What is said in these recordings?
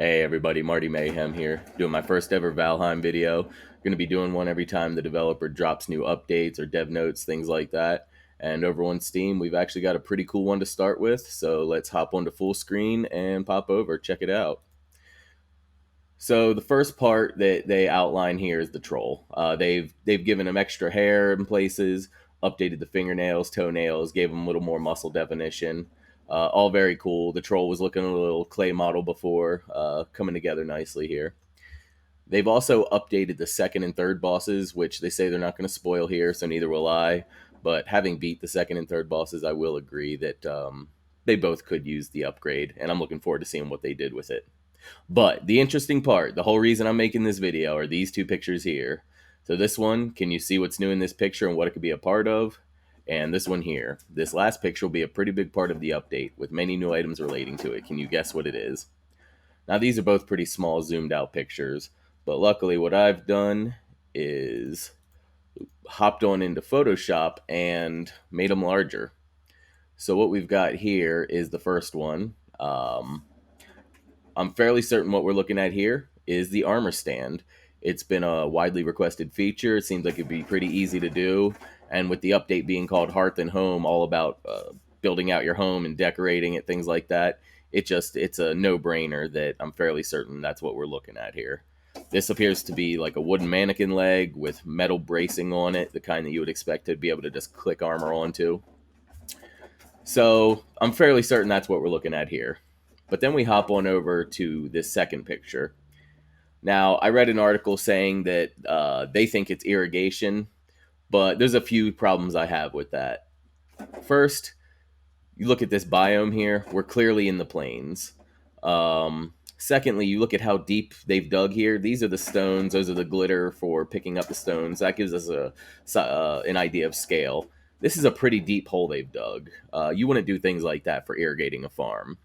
Hey everybody, Marty Mayhem here, doing my first ever Valheim video. Going to be doing one every time the developer drops new updates or dev notes, things like that. And over on Steam, we've actually got a pretty cool one to start with, so let's hop onto full screen and pop over, check it out. So the first part that they outline here is the troll. They've given him extra hair in places, updated the fingernails, toenails, gave him a little more muscle definition. All very cool. The troll was looking a little clay model before, coming together nicely here. They've also updated the second and third bosses, which they say they're not going to spoil here, so neither will I. But having beat the second and third bosses, I will agree that they both could use the upgrade, and I'm looking forward to seeing what they did with it. But the interesting part, the whole reason I'm making this video are these two pictures here. So this one, can you see what's new in this picture and what it could be a part of? And this one here. This last picture will be a pretty big part of the update, with many new items relating to it. Can you guess what it is? Now these are both pretty small zoomed out pictures, but luckily what I've done is hopped on into Photoshop and made them larger. So what we've got here is the first one. I'm fairly certain what we're looking at here is the armor stand. It's been a widely requested feature. It seems like it'd be pretty easy to do. And with the update being called Hearth and Home, all about building out your home and decorating it, things like that, it's a no-brainer that I'm fairly certain that's what we're looking at here. This appears to be like a wooden mannequin leg with metal bracing on it, the kind that you would expect to be able to just click armor onto. So I'm fairly certain that's what we're looking at here. But then we hop on over to this second picture. Now, I read an article saying that they think it's irrigation, but there's a few problems I have with that. First, you look at this biome here, we're clearly in the plains. Secondly, you look at how deep they've dug here. These are the stones, those are the glitter for picking up the stones. That gives us an idea of scale. This is a pretty deep hole they've dug. You wouldn't do things like that for irrigating a farm.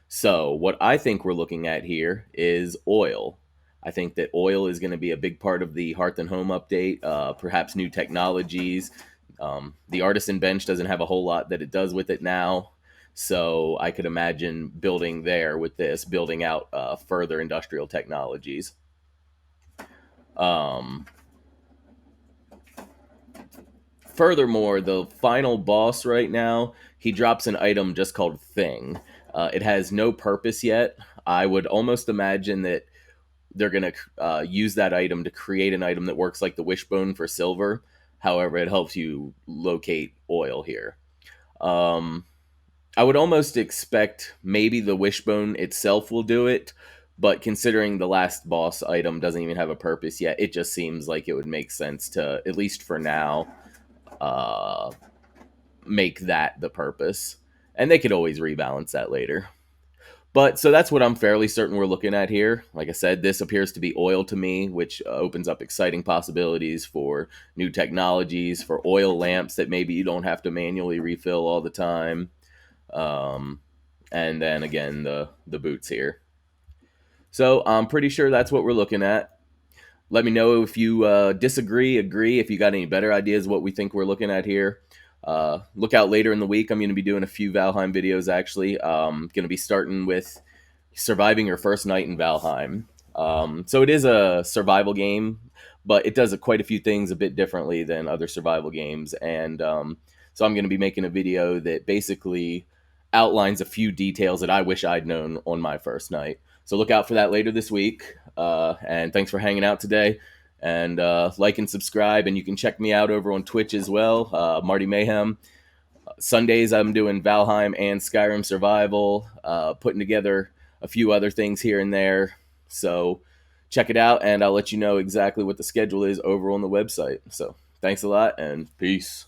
So, what I think we're looking at here is oil. I think that oil is going to be a big part of the Hearth and Home update, perhaps new technologies. The artisan bench doesn't have a whole lot that it does with it now. So, I could imagine building there with this, building out further industrial technologies. Um, Furthermore, the final boss right now, he drops an item just called Thing. It has no purpose yet. I would almost imagine that they're going to use that item to create an item that works like the wishbone for silver. However, it helps you locate oil here. Um, I would almost expect maybe the wishbone itself will do it, but considering the last boss item doesn't even have a purpose yet, it just seems like it would make sense to, at least for now, uh, make that the purpose. And they could always rebalance that later. But so that's what I'm fairly certain we're looking at here. Like I said, this appears to be oil to me, which opens up exciting possibilities for new technologies, for oil lamps that maybe you don't have to manually refill all the time. Um, and then again, the boots here. So I'm pretty sure that's what we're looking at. Let me know if you disagree, agree, if you got any better ideas what we think we're looking at here. Look out later in the week. I'm going to be doing a few Valheim videos, actually. Going to be starting with surviving your first night in Valheim. So it is a survival game, but it does quite a few things a bit differently than other survival games. And so I'm going to be making a video that basically outlines a few details that I wish I'd known on my first night. So look out for that later this week. And thanks for hanging out today. And like and subscribe. And you can check me out over on Twitch as well, Marty Mayhem. Sundays, I'm doing Valheim and Skyrim Survival, putting together a few other things here and there. So check it out, and I'll let you know exactly what the schedule is over on the website. So thanks a lot, and peace.